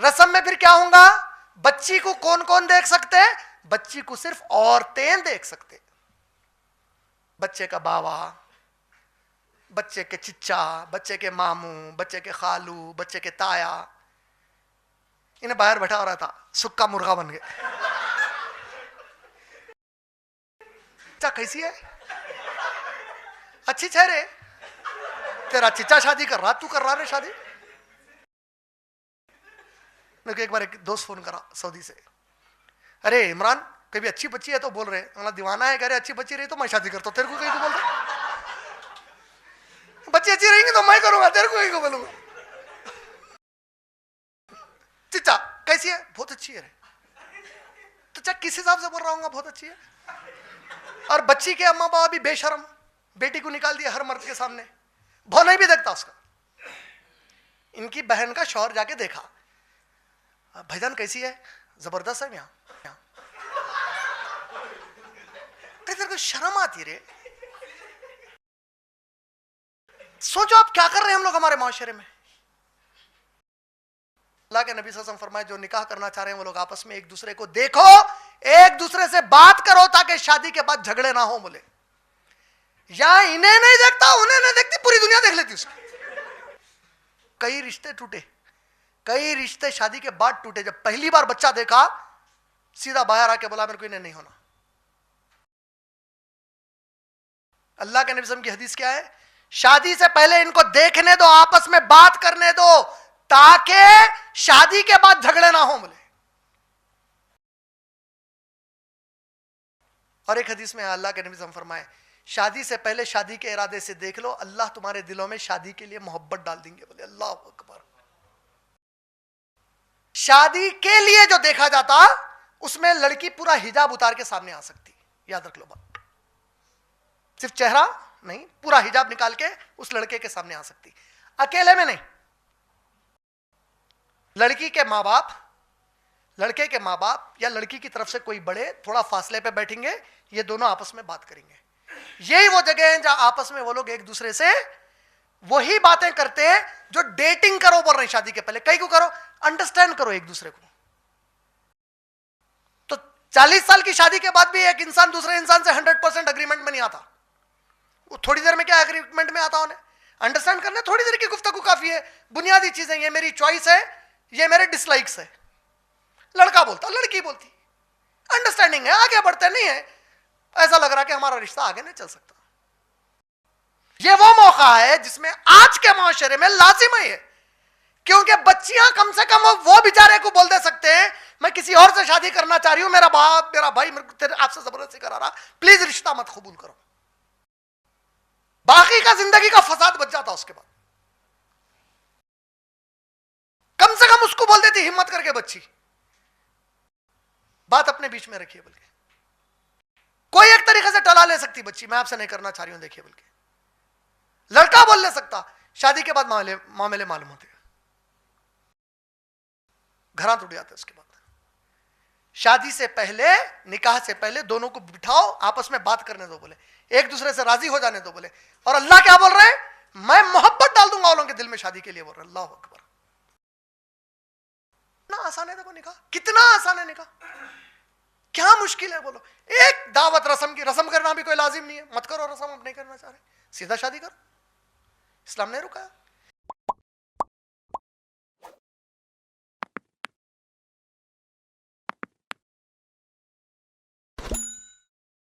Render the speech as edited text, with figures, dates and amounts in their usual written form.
रस्म में फिर क्या होगा? बच्ची को कौन कौन देख सकते हैं? बच्ची को सिर्फ औरतें देख सकते। बच्चे का बाबा, बच्चे के चिच्चा, बच्चे के मामू, बच्चे के खालू, बच्चे के ताया, इन्हें बाहर बैठा हो रहा था, सुक्का मुर्गा बन गए। चिच्चा कैसी है? अच्छी चेहरे, तेरा चिच्चा शादी कर रहा, तू कर रहा है शादी? मेरे को एक बार एक दोस्त फोन करा सऊदी से, अरे इमरान कभी अच्छी बच्ची है तो बोल रहे, मतलब दीवाना है, कह रहे अच्छी बच्ची रही तो मैं शादी करता हूं, तेरे को कहीं को बोल रहे? बच्ची अच्छी रहेंगी तो मैं करूंगा, तेरे को कहीं को बोलूंगा? चिच्चा कैसी है? बहुत अच्छी है। तो चाचा किस हिसाब से बोल रहा हूँ बहुत अच्छी है? और बच्ची के अम्मा बाबा भी बेशरम, बेटी को निकाल दिया हर मर्द के सामने, भौ नहीं भी देखता उसका। इनकी बहन का शौहर जाके देखा, भाईजान कैसी है? जबरदस्त है। यहाँ तेरे को शर्म आती रे? सोचो आप क्या कर रहे हैं हम लोग हमारे माशरे में। अल्लाह के नबी सल्लल्लाहु अलैहि वसल्लम फरमाए जो निकाह करना चाह रहे हैं वो लोग आपस में एक दूसरे को देखो, एक दूसरे से बात करो ताकि शादी के बाद झगड़े ना हो। बोले या इन्हें नहीं देखता उन्हें नहीं देखती, पूरी दुनिया देख लेती उसको। कई रिश्ते टूटे, कई रिश्ते शादी के बाद टूटे। जब पहली बार बच्चा देखा सीधा बाहर आके बोला मेरे को इन्हें नहीं होना। अल्लाह के नबी सल्लल्लाहु अलैहि वसल्लम की हदीस क्या है? शादी से पहले इनको देखने दो, आपस में बात करने दो ताकि शादी के बाद झगड़े ना हो। बोले और एक हदीस में अल्लाह के नबी सल्लल्लाहु अलैहि वसल्लम फरमाए शादी से पहले शादी के इरादे से देख लो, अल्लाह तुम्हारे दिलों में शादी के लिए मोहब्बत डाल देंगे। बोले अल्लाह अकबर। शादी के लिए जो देखा जाता उसमें लड़की पूरा हिजाब उतार के सामने आ सकती, याद रख लो बात, सिर्फ चेहरा नहीं पूरा हिजाब निकाल के उस लड़के के सामने आ सकती, अकेले में नहीं। लड़की के माँ बाप, लड़के के माँ बाप या लड़की की तरफ से कोई बड़े थोड़ा फासले पे बैठेंगे, ये दोनों आपस में बात करेंगे। यही वो जगह है जहां आपस में वो लोग एक दूसरे से वही बातें करते हैं जो डेटिंग करो बोल रहे हैं शादी के पहले। कई को करो, अंडरस्टैंड करो एक दूसरे को। तो 40 साल की शादी के बाद भी एक इंसान दूसरे इंसान से 100% अग्रीमेंट में नहीं आता। वो थोड़ी देर में क्या अग्रीमेंट में आता उन्हें अंडरस्टैंड करना, थोड़ी देर की गुफ्तगू काफी है। बुनियादी चीजें, ये मेरी चॉइस है, ये मेरे डिसलाइक्स है। लड़का बोलता, लड़की बोलती, अंडरस्टैंडिंग है, आगे बढ़ते नहीं है, ऐसा लग रहा कि हमारा रिश्ता आगे नहीं चल सकता। ये वो मौका है जिसमें आज के माशरे में लाजिम है, क्योंकि बच्चियां कम से कम वो बेचारे को बोल दे सकते हैं मैं किसी और से शादी करना चाह रही हूं, मेरा बाप मेरा भाई तेरे आपसे जबरदस्ती करा रहा, प्लीज रिश्ता मत कबूल करो। बाकी का जिंदगी का फसाद बच जाता उसके बाद। कम से कम उसको बोल देती हिम्मत करके बच्ची, बात अपने बीच में रखिए बोल के। कोई एक तरीके से टला ले सकती बच्ची, मैं आपसे नहीं करना चाह रही हूं देखिए बोल के। लड़का बोल ले सकता, शादी के बाद मामले मालूम होते, घर टूट जाते। उसके बाद शादी से पहले, निकाह से पहले दोनों को बिठाओ, आपस में बात करने दो। बोले एक दूसरे से राजी हो जाने दो। बोले और अल्लाह क्या बोल रहे हैं? मैं मोहब्बत डाल दूंगा उन के दिल में शादी के लिए। बोल रहे अल्लाह अकबर। कितना आसान है देखो निकाह, कितना आसान है निकाह, क्या मुश्किल है बोलो। एक दावत रस्म की, रस्म करना भी कोई लाजिम नहीं है, मत करो रस्म, आप नहीं करना चाह रहे, सीधा शादी करो, इस्लाम ने रुका।